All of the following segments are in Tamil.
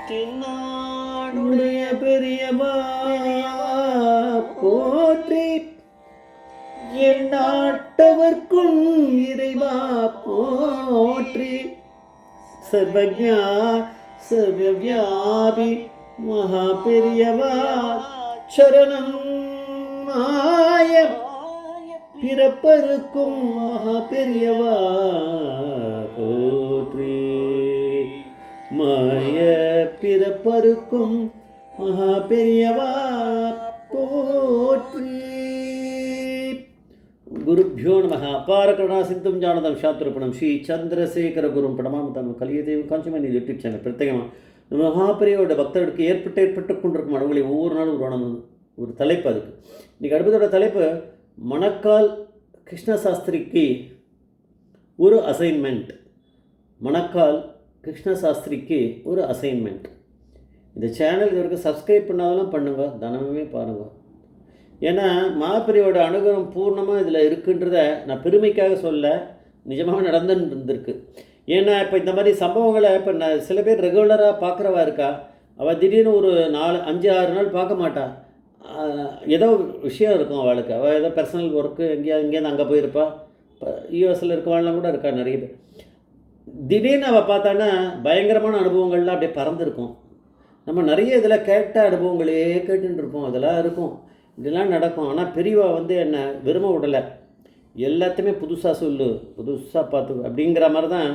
தென்னாடுடைய பெரியவா போற்றி, என் நாட்டவர்க்கும் இறைவா போற்றி, சர்வஜா சர்வவியாபி மகா பெரியவா சரணம் மாய பிறப்பருக்கும் மகா பெரியவா போற்றி, மாய பிறப்பருக்கும் மகா பெரியவா போற்றி. குருभ्यो நமः. அபார கருணா சிந்தும் ஞானதம் சாத்திரப்பணம் ஸ்ரீ சந்திரசேகர குரும் படமாம் தம் கலியதேவம் காஞ்சிமணி யூடியூப் சேனல் பிரத்யேகமாக மகாபிரியோட பக்தர்களுக்கு ஏற்பட்டு கொண்டிருக்கும் அனுபவங்களை ஒவ்வொரு நாளும் ஒரு தலைப்பு. அதுக்கு இன்றைக்கி அடுப்பதோட தலைப்பு மணக்கால் கிருஷ்ணசாஸ்திரிக்கு ஒரு அசைன்மெண்ட். மணக்கால் கிருஷ்ணசாஸ்திரிக்கு ஒரு அசைன்மெண்ட். இந்த சேனலுக்கு வரைக்கும் சப்ஸ்கிரைப் பண்ணாதெல்லாம் பண்ணுங்க, தினமுமே பாருங்கள். ஏன்னா மகாபிரியோட அனுகிரகம் பூர்ணமாக இதில் இருக்குன்றத நான் பெருமைக்காக சொல்ல, நிஜமாக நடந்துன்னு இருந்திருக்கு. ஏன்னா இப்போ இந்த மாதிரி சம்பவங்களை இப்போ நான் சில பேர் ரெகுலராக பார்க்குறவா இருக்கா, அவள் திடீர்னு ஒரு 4-5-6 நாள் பார்க்க மாட்டா. ஏதோ விஷயம் இருக்கும் அவளுக்கு, அவள் ஏதோ பர்சனல் ஒர்க்கு இங்கேருந்து அங்கே போயிருப்பா. இப்போ யூஎஸில் இருக்கவாள்லாம் கூட இருக்கா நிறைய பேர். திடீர்னு அவள் பார்த்தான்னா பயங்கரமான அனுபவங்கள்லாம் அப்படியே பறந்துருக்கும். நம்ம நிறைய இதில் கேட்ட அனுபவங்களே கேட்டுன்னு இருப்போம், அதெல்லாம் இருக்கும், இதெல்லாம் நடக்கும். ஆனால் பெரியவா என்னை விரும்ப விடலை, எல்லாத்தையுமே புதுசாக சொல்லு, புதுசாக பார்த்து அப்படிங்கிற மாதிரி தான்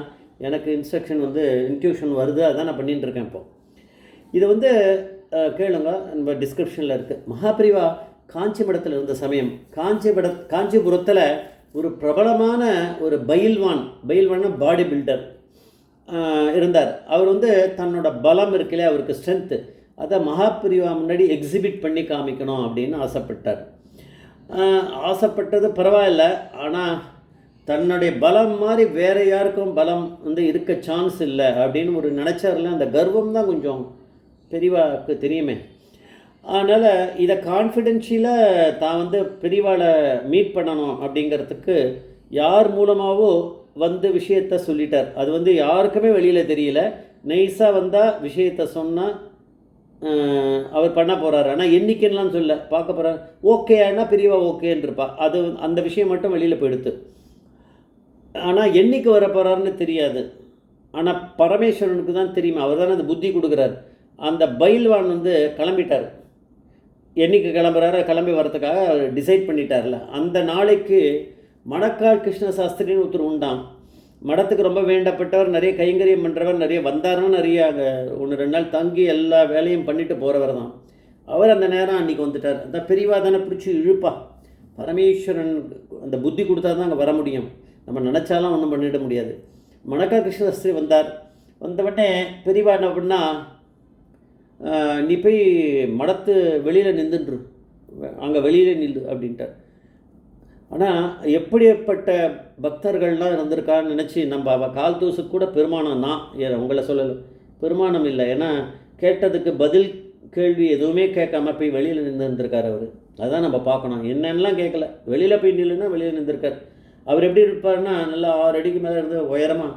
எனக்கு இன்ஸ்ட்ரக்ஷன் இன்ட்யூஷன் வருது. அதான் நான் பண்ணிகிட்டு இருக்கேன். இப்போது இது கேளுங்க, நம்ம டிஸ்கிரிப்ஷனில் இருக்குது. மகாபிரிவா காஞ்சி மடத்தில் இருந்த சமயம் காஞ்சிபுரத்தில் ஒரு பிரபலமான ஒரு பயில்வான பாடி பில்டர் இருந்தார். அவர் தன்னோட பலம் இருக்குல்ல, அவருக்கு ஸ்ட்ரென்த்து, அதை மகாபிரிவா முன்னாடி எக்ஸிபிட் பண்ணி காமிக்கணும் அப்படின்னு ஆசைப்பட்டது பரவாயில்ல. ஆனால் தன்னுடைய பலம் மாதிரி வேறு யாருக்கும் பலம் இருக்க சான்ஸ் இல்லை அப்படின்னு ஒரு நினச்சார்ல. அந்த கர்வம் தான் கொஞ்சம் பெரியவாவுக்கு தெரியுமே. அதனால் இதை கான்ஃபிடென்ஷியலாக தான் பெரியவாளை மீட் பண்ணணும் அப்படிங்கிறதுக்கு யார் மூலமாகவோ விஷயத்தை சொல்லிட்டார். அது யாருக்குமே வெளியில் தெரியல. நைஸாக வந்தால் விஷயத்தை சொன்னால் அவர் பண்ண போகிறாரு. ஆனால் என்றைக்குன்னெலாம் சொல்ல பார்க்க போகிறார். ஓகே ஆனால் பெரியவா ஓகேன்றிருப்பா. அந்த விஷயம் மட்டும் வெளியில் போயிடுத்து. ஆனால் என்றைக்கு வர போகிறாருன்னு தெரியாது. ஆனால் பரமேஸ்வரனுக்கு தான் தெரியுமா, அவர் தானே அந்த புத்தி கொடுக்குறார். அந்த பயில்வான் கிளம்பிட்டார். என்றைக்கு கிளம்புறாரு, கிளம்பி வரத்துக்காக அவர் டிசைட் பண்ணிட்டார்ல. அந்த நாளைக்கு மணக்கால் கிருஷ்ணசாஸ்திரின்னு ஒருத்தர் உண்டான். மடத்துக்கு ரொம்ப வேண்டப்பட்டவர், நிறைய கைங்கரியம் பண்ணுறவர், நிறைய வந்தாருன்னா நிறைய அங்கே 1-2 நாள் தங்கி எல்லா வேலையும் பண்ணிட்டு போகிறவர் தான் அவர். அந்த நேரம் அன்றைக்கி வந்துட்டார். அந்த பெரியவா தானே பிடிச்சி இழுப்பா. பரமேஸ்வரன் அந்த புத்தி கொடுத்தா தான் அங்கே வர முடியும், நம்ம நினச்சாலாம் ஒன்றும் பண்ணிட முடியாது. மணக்கால் கிருஷ்ணசாஸ்திரி வந்தார். வந்தவுடனே பெரியவா என்ன அப்படின்னா, நீ போய் மடத்து வெளியில் நின்றுன்று, அங்கே வெளியில் நில்லு அப்படின்ட்டார். ஆனால் எப்படிப்பட்ட பக்தர்கள்லாம் இருந்திருக்கான்னு நினச்சி நம்ம அவள் கால் தூசுக்கு கூட பெருமானம் நான் உங்களை சொல்லலை, பெருமானம் இல்லை. ஏன்னா கேட்டதுக்கு பதில் கேள்வி எதுவுமே கேட்காம போய் வெளியில் நின்றுருக்கார் அவர். அதுதான் நம்ம பார்க்கணும். என்னென்னலாம் கேட்கல, வெளியில் போய் நில்லுன்னா வெளியில் நின்றுருக்கார். அவர் எப்படி இருப்பார்னா, நல்லா 6 அடிக்கு மேலே இருந்து உயரமாக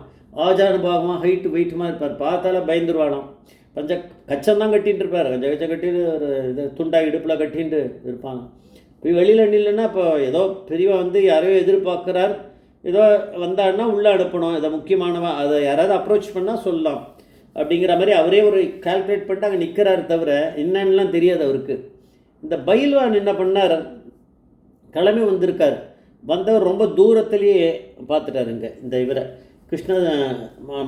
ஆஜானுபாகமாக ஹைட்டு வெயிட்டுமாக இருப்பார். பார்த்தாலே பயந்துருவாளாம். கச்சம்தான் கட்டின்னு இருப்பார், கச்சம் கட்டிட்டு ஒரு இது துண்டா இடுப்பில் கட்டின்ட்டு இருப்பாங்க. போய் வெளியில் நில்லுன்னா இப்போ ஏதோ பெரியவா யாரையோ எதிர்பார்க்குறார், ஏதோ வந்தாருன்னா உள்ளே அனுப்பணும், இதை முக்கியமானவா, அதை யாராவது அப்ரோச் பண்ணால் சொல்லலாம் அப்படிங்கிற மாதிரி அவரே ஒரு கால்குலேட் பண்ணிட்டு அங்கே நிற்கிறாரு. தவிர என்னன்னெலாம் தெரியாது அவருக்கு. இந்த பயில்வான் என்ன பண்ணார், கிளம்பி வந்திருக்கார். வந்தவர் ரொம்ப தூரத்துலேயே பார்த்துட்டாருங்க இந்த இவரை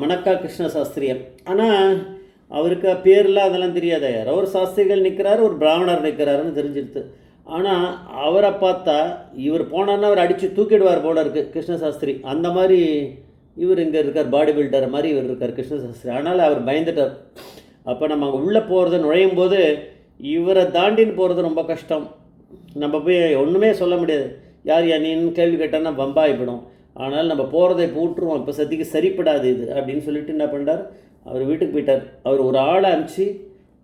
மணக்கால் கிருஷ்ணசாஸ்திரியர். ஆனால் அவருக்கு பேர்லாம் அதெல்லாம் தெரியாத, யாரோ ஒரு சாஸ்திரிகள் நிற்கிறாரு, ஒரு பிராமணர் நிற்கிறாருன்னு தெரிஞ்சிடுது. ஆனால் அவரை பார்த்தா இவர் போனார்னா அவர் அடித்து தூக்கிடுவார் போல இருக்குது கிருஷ்ணசாஸ்திரி. அந்த மாதிரி இவர் இங்கே இருக்கார், பாடி பில்டர் மாதிரி இவர் இருக்கார் கிருஷ்ணசாஸ்திரி. ஆனால் அவர் பயந்துட்டார். அப்போ நம்ம அங்கே உள்ளே போகிறது, நுழையும் போது இவரை தாண்டின்னு போகிறது ரொம்ப கஷ்டம். நம்ம போய் ஒன்றுமே சொல்ல முடியாது. யார் நீன்னு கேள்வி கேட்டான்னா பம்பாயிப்படும். ஆனால் நம்ம போகிறதை போட்டுருவோம், இப்போ சத்திக்கு சரிப்படாது இது அப்படின்னு சொல்லிட்டு என்ன பண்ணுறார், அவர் வீட்டுக்கு போயிட்டார். அவர் ஒரு ஆளை அனுப்பிச்சி,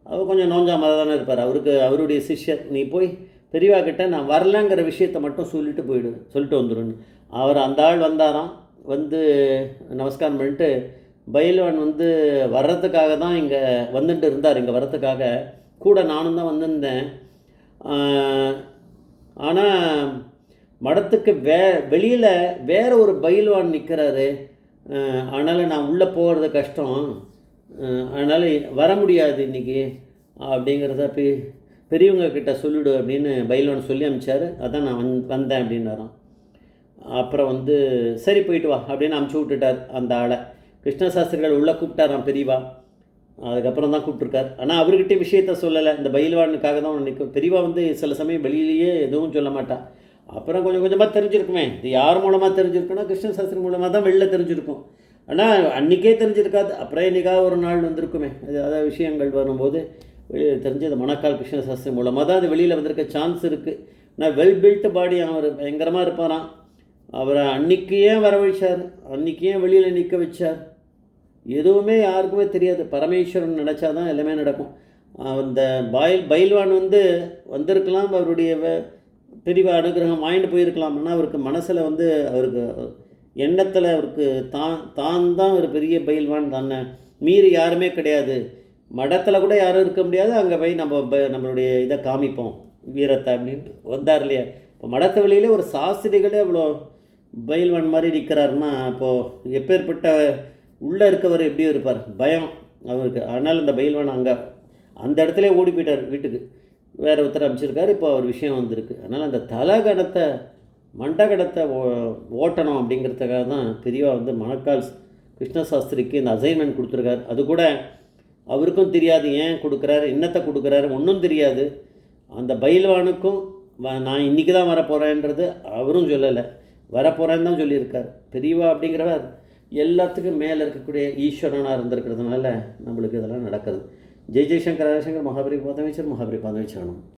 அவர் கொஞ்சம் நோஞ்சாமல் தானே இருப்பார், அவருடைய சிஷ்யர், நீ போய் பெரியவா கிட்ட நான் வரலங்கிற விஷயத்தை மட்டும் சொல்லிட்டு வந்துடுன்னு. அவர் அந்த ஆள் வந்தாராம். நமஸ்காரம் பண்ணிட்டு பயில்வான் வந்து வர்றதுக்காக தான் இங்கே வந்துட்டு இருந்தார். இங்கே வர்றதுக்காக கூட நானும் தான் வந்திருந்தேன். ஆனால் மடத்துக்கு வெளியில் வேற ஒரு பயில்வான் நிற்கிறாரு. அதனால் நான் உள்ளே போகிறது கஷ்டம், அதனால் வர முடியாது இன்றைக்கி அப்படிங்கிறத பெரியவங்க கிட்ட சொல்லிவிடு அப்படின்னு பயில்வான் சொல்லி அனுப்பிச்சார். அதான் நான் வந்தேன் அப்படின்னாராம். அப்புறம் வந்து சரி போயிட்டு வா அப்படின்னு அமுச்சு விட்டுட்டார் அந்த ஆளை. கிருஷ்ணசாஸ்திரிகள் உள்ளே கூப்பிட்டாராம் பெரியவா. அதுக்கப்புறம் தான் கூப்பிட்ருக்கார். ஆனால் அவர்கிட்ட விஷயத்த சொல்லலை. இந்த பயில்வானுக்காக தான் நிற்கும். பெரியவா வந்து சில சமயம் வெளியிலேயே எதுவும் சொல்ல மாட்டான். அப்புறம் கொஞ்சம் கொஞ்சமாக தெரிஞ்சிருக்குமே. இது யார் மூலமாக தெரிஞ்சிருக்குன்னா கிருஷ்ணசாஸ்திரி மூலமாக தான் வெளில தெரிஞ்சிருக்கும். ஆனால் அன்றைக்கே தெரிஞ்சிருக்காது. அப்புறம் என்றைக்காக ஒரு நாள் வந்திருக்குமே. அதாவது விஷயங்கள் வரும்போது வெளியில் தெரிஞ்சு அது மணக்கால் கிருஷ்ணசாஸ்திரி மூலமாக தான் அது வெளியில் வந்திருக்க சான்ஸ் இருக்குது. நான் வெல் பில்ட் பாடி அவர் பயங்கரமாக இருப்பாராம். அவரை அன்றைக்கி ஏன் வரவழைச்சார், அன்றைக்கி ஏன் வெளியில் நிற்க வச்சார், எதுவுமே யாருக்குமே தெரியாது. பரமேஸ்வரன் நினச்சா தான் எல்லாமே நடக்கும். அந்த பயில்வான் வந்து வந்திருக்கலாம், அவருடைய பெரிய அனுகிரகம் வாங்கிட்டு போயிருக்கலாம்னா அவருக்கு மனசில் வந்து அவருக்கு எண்ணத்தில் அவருக்கு தான் ஒரு பெரிய பயில்வான் தானே, மீறி யாருமே கிடையாது, மடத்தில் கூட யாரும் இருக்க முடியாது, அங்கே போய் நம்மளுடைய இதை காமிப்போம் வீரத்தை அப்படின்ட்டு வந்தார் இல்லையா. இப்போ மடத்து வழியிலே ஒரு சாஸ்திரிகளே அவ்வளோ பயில்வான் மாதிரி நிற்கிறாருன்னா அப்போது எப்பேற்பட்ட உள்ளே இருக்கவர் எப்படி இருப்பார், பயம் அவருக்கு. அதனால் இந்த பயில்வான் அங்கே அந்த இடத்துல ஓடி போயிட்டார் வீட்டுக்கு. வேறு ஒருத்தர் அமைச்சிருக்காரு. இப்போ அவர் விஷயம் வந்திருக்கு. அதனால் அந்த தலைகணத்தை மண்டகணத்தை ஓட்டணும் அப்படிங்கிறதுக்காக தான் பெரியவா வந்து மணக்கால் கிருஷ்ணசாஸ்திரிக்கு இந்த அசைன்மெண்ட் கொடுத்துருக்காரு. அது கூட அவருக்கும் தெரியாது ஏன் கொடுக்குறாரு, என்னத்தை கொடுக்குறாரு, ஒன்றும் தெரியாது. அந்த பயில்வானுக்கும் நான் இன்றைக்கி தான் வரப்போகிறேன்றது அவரும் சொல்லலை, வரப்போகிறேன்னு தான் சொல்லியிருக்கார். பெரியவா அப்படிங்கிறவர் எல்லாத்துக்கும் மேலே இருக்கக்கூடிய ஈஸ்வரனாக இருந்திருக்கிறதுனால நம்மளுக்கு இதெல்லாம் நடக்குது. ஜெய் ஜெய்சங்கர், ஹரசங்கர், மகாபரி பாதமேச்சர், மகாபரி பாதமேச்சரணம்.